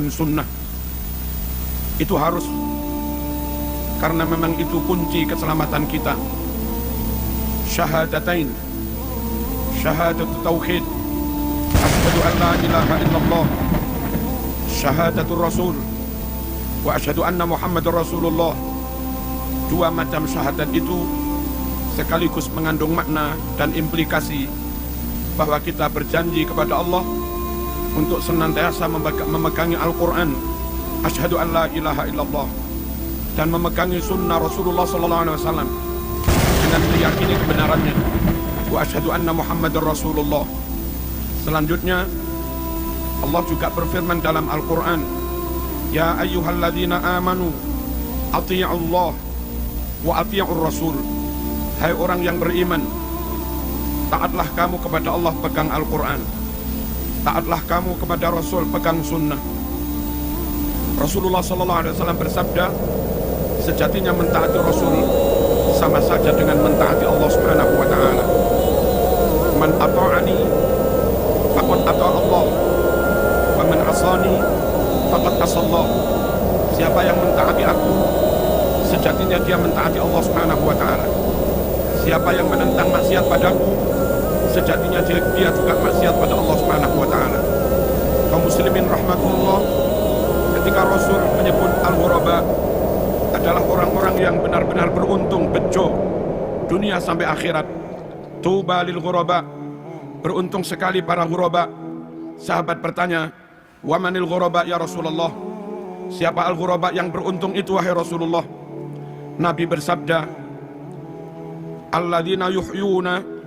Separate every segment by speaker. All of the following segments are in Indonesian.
Speaker 1: sunnah. Itu harus, karena memang itu kunci keselamatan kita. Syahadatain, syahadat tauhid, asyhadu an la ilaha illallah, syahadatul rasul, wa asyhadu anna muhammadar rasulullah. Dua macam syahadat itu sekaligus mengandung makna dan implikasi bahwa kita berjanji kepada Allah untuk senantiasa memegangi Al-Quran, asyhadu an la ilaha illallah, dan memegangi sunnah Rasulullah SAW dengan meyakini kebenarannya, wa asyhadu anna muhammadar rasulullah. Selanjutnya Allah juga berfirman dalam Al-Quran, ya ayyuhalladzina amanu athi'ullah wa athi'ur rasul. Hai orang yang beriman, taatlah kamu kepada Allah, pegang Al-Quran. Taatlah kamu kepada Rasul, pegang sunnah. Rasulullah SAW bersabda, sejatinya mentaati Rasul sama saja dengan mentaati Allah Subhanahu wa Ta'ala. Man ata'ani faqad ata'a Allah, wa man asani faqad asallah. Siapa yang mentaati aku, sejatinya dia mentaati Allah Subhanahu wa Ta'ala. Siapa yang menentang maksiat padaku, sejatinya dia juga maksiat pada Allah Subhanahu wa Ta'ala. Kaum muslimin rahmatullah, ketika Rasul menyebut al-ghuraba adalah orang-orang yang benar-benar beruntung, bejo dunia sampai akhirat. Tuba lil ghuraba, beruntung sekali para ghuraba. Sahabat bertanya, wa manil ghuraba ya Rasulullah? Siapa al-ghuraba yang beruntung itu wahai Rasulullah? Nabi bersabda, alladzina yuhyuna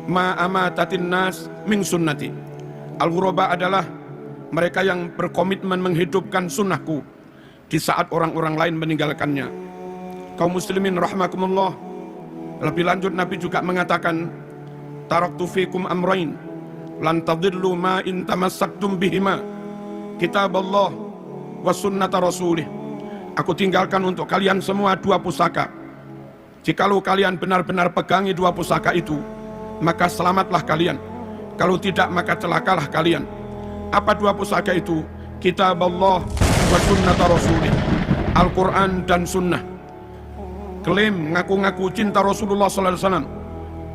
Speaker 1: ma amatatin nas min sunnati. Al-ghuraba adalah mereka yang berkomitmen menghidupkan sunnahku di saat orang-orang lain meninggalkannya. Kaum muslimin rahimakumullah, lebih lanjut Nabi juga mengatakan, taraktu fikum amrain lan tadillu ma in tamassaktum bihima, kitaballah wa sunnata rasulih. Aku tinggalkan untuk kalian semua dua pusaka. Jikalau kalian benar-benar pegangi dua pusaka itu, maka selamatlah kalian. Kalau tidak, maka celakalah kalian. Apa dua pusaka itu? Kitab Allah wa sunnata rasulih, Al-Quran dan sunnah. Klaim ngaku-ngaku cinta Rasulullah SAW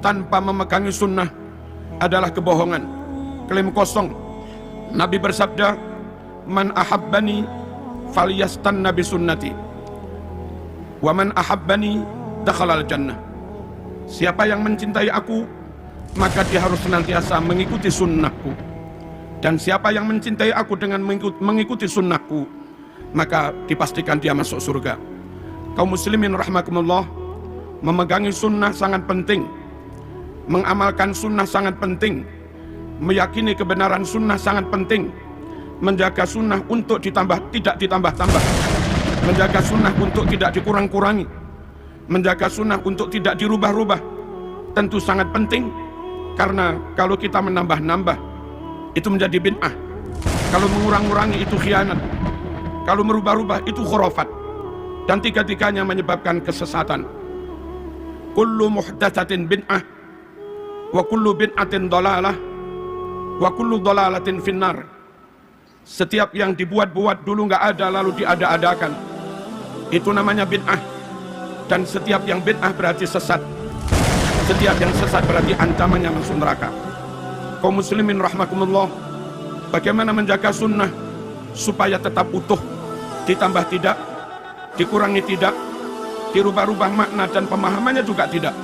Speaker 1: tanpa memegangi sunnah adalah kebohongan, klaim kosong. Nabi bersabda, man ahabbani falyastanna bi sunnati, wa man ahabbani dakhalal jannah. Siapa yang mencintai aku, maka dia harus senantiasa mengikuti sunnahku. Dan siapa yang mencintai aku dengan mengikuti sunnahku, maka dipastikan dia masuk surga. Kaum muslimin rahimakumullah, memegangi sunnah sangat penting, mengamalkan sunnah sangat penting, meyakini kebenaran sunnah sangat penting, menjaga sunnah untuk tidak ditambah-tambah, menjaga sunnah untuk tidak dikurang-kurangi, menjaga sunnah untuk tidak dirubah-rubah, tentu sangat penting. Karena kalau kita menambah-nambah, itu menjadi bid'ah. Kalau mengurang-urangi, itu khianat. Kalau merubah-rubah, itu khurafat. Dan tiga-tiganya menyebabkan kesesatan. Kullu muhdatsatin bid'ah, wa kullu bid'atin dhalalah, wa kullu dhalalatin finnar. Setiap yang dibuat-buat dulu nggak ada lalu diada-adakan, itu namanya bid'ah. Dan setiap yang bid'ah berarti sesat. Setiap yang sesat berarti ancamannya masuk neraka. Kaum muslimin rahmakumullah, bagaimana menjaga sunnah supaya tetap utuh, ditambah tidak, dikurangi tidak, dirubah-rubah makna dan pemahamannya juga tidak.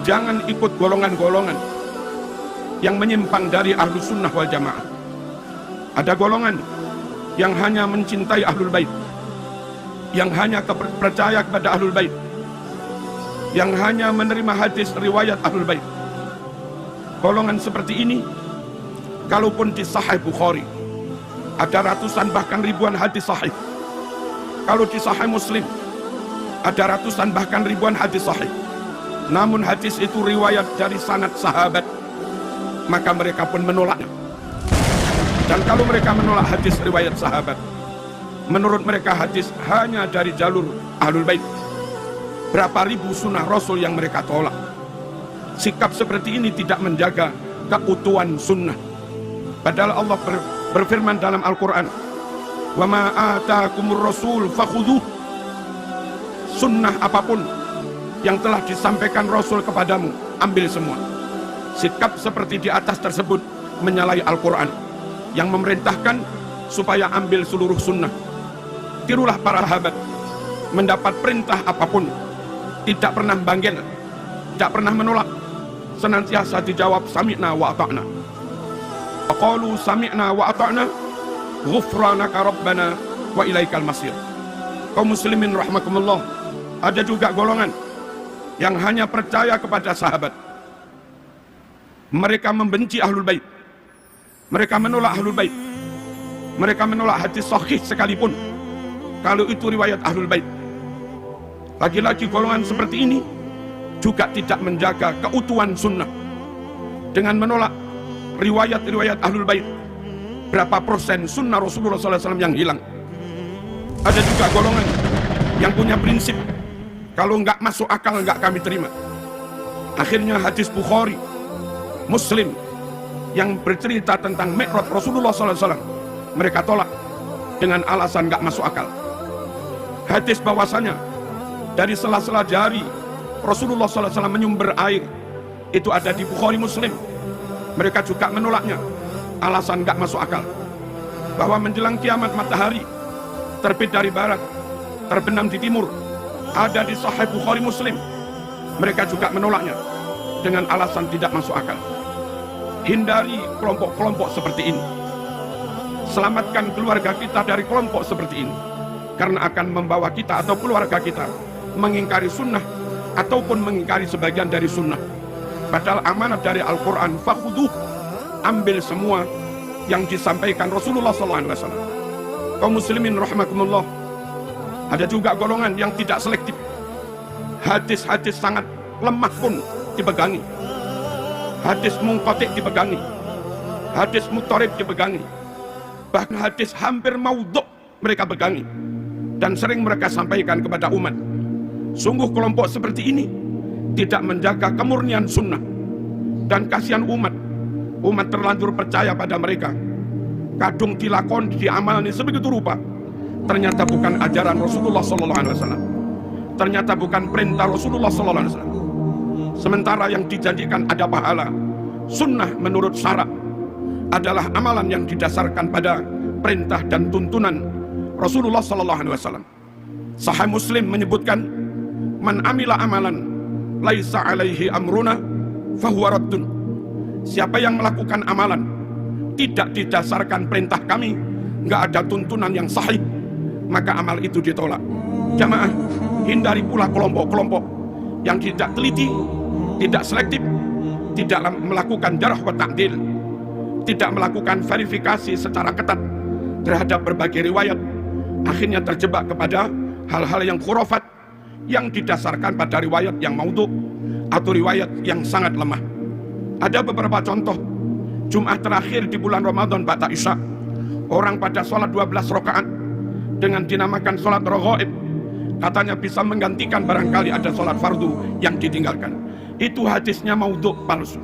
Speaker 1: Jangan ikut golongan-golongan yang menyimpang dari ahlu sunnah wal jamaah. Ada golongan yang hanya mencintai ahlul bait, yang hanya percaya kepada ahlul bait, yang hanya menerima hadis riwayat ahlul bait. Golongan seperti ini, kalaupun di Sahih Bukhari ada ratusan bahkan ribuan hadis sahih, kalau di Sahih Muslim ada ratusan bahkan ribuan hadis sahih, namun hadis itu riwayat dari sanad sahabat, maka mereka pun menolaknya. Dan kalau mereka menolak hadis riwayat sahabat, menurut mereka hadis hanya dari jalur ahlul bait. Berapa ribu sunnah Rasul yang mereka tolak. Sikap seperti ini tidak menjaga keutuhan sunnah. Padahal Allah berfirman dalam Al-Quran, wa ma atakumur rasul fakhudhuh. Sunnah apapun yang telah disampaikan Rasul kepadamu, ambil semua. Sikap seperti di atas tersebut menyalahi Al-Quran yang memerintahkan supaya ambil seluruh sunnah. Tirulah para sahabat, mendapat perintah apapun tidak pernah banggil, tidak pernah menolak, senantiasa dijawab sami'na wa ata'na. Qalu sami'na wa ata'na ghufranaka rabbana wa ilaikal masir. Kaum muslimin rahimakumullah, ada juga golongan yang hanya percaya kepada sahabat. Mereka membenci ahlul bait, mereka menolak ahlul bait, mereka menolak hadis sahih sekalipun kalau itu riwayat ahlul bait. Lagi-lagi golongan seperti ini juga tidak menjaga keutuhan sunnah dengan menolak riwayat-riwayat ahlul bait. Berapa persen sunnah Rasulullah SAW yang hilang? Ada juga golongan yang punya prinsip, kalau nggak masuk akal nggak kami terima. Akhirnya hadis Bukhari, Muslim yang bercerita tentang Mi'raj Rasulullah SAW mereka tolak dengan alasan nggak masuk akal. Hadis bahwasanya dari sela-sela jari Rasulullah SAW menyumber air itu ada di Bukhari Muslim, mereka juga menolaknya, alasan nggak masuk akal. Bahwa menjelang kiamat matahari terbit dari barat, terbenam di timur, ada di Sahih Bukhari Muslim, mereka juga menolaknya dengan alasan tidak masuk akal. Hindari kelompok-kelompok seperti ini. Selamatkan keluarga kita dari kelompok seperti ini, karena akan membawa kita atau keluarga kita mengingkari sunnah ataupun mengingkari sebagian dari sunnah. Padahal amanat dari Al-Quran, fakhudhuh, ambil semua yang disampaikan Rasulullah SAW. Kaum muslimin rahimakumullah, ada juga golongan yang tidak selektif. Hadis-hadis sangat lemah pun dipegangi, hadis munqati' dipegangi, hadis muttarib dipegangi, bahkan hadis hampir maudhu' mereka pegangi dan sering mereka sampaikan kepada umat. Sungguh kelompok seperti ini tidak menjaga kemurnian sunnah, dan kasihan umat terlanjur percaya pada mereka. Kadung dilakon, diamalni sebegitu rupa, ternyata bukan ajaran Rasulullah SAW, ternyata bukan perintah Rasulullah SAW. Sementara yang dijanjikan ada pahala, sunnah menurut syarak adalah amalan yang didasarkan pada perintah dan tuntunan Rasulullah SAW. Sahih Muslim menyebutkan, man amila amalan laisa alaihi amruna fahuwa raddun. Siapa yang melakukan amalan tidak didasarkan perintah kami, nggak ada tuntunan yang sahih, maka amal itu ditolak. Jamaah, hindari pula kelompok-kelompok yang tidak teliti, tidak selektif, tidak melakukan jarh wa ta'dil, tidak melakukan verifikasi secara ketat terhadap berbagai riwayat, akhirnya terjebak kepada hal-hal yang khurafat yang didasarkan pada riwayat yang maudhu' atau riwayat yang sangat lemah. Ada beberapa contoh. Jumat terakhir di bulan Ramadan ba'da Isya, orang pada sholat 12 rakaat dengan dinamakan sholat raghaib, katanya bisa menggantikan barangkali ada sholat fardu yang ditinggalkan. Itu hadisnya maudhu', palsu.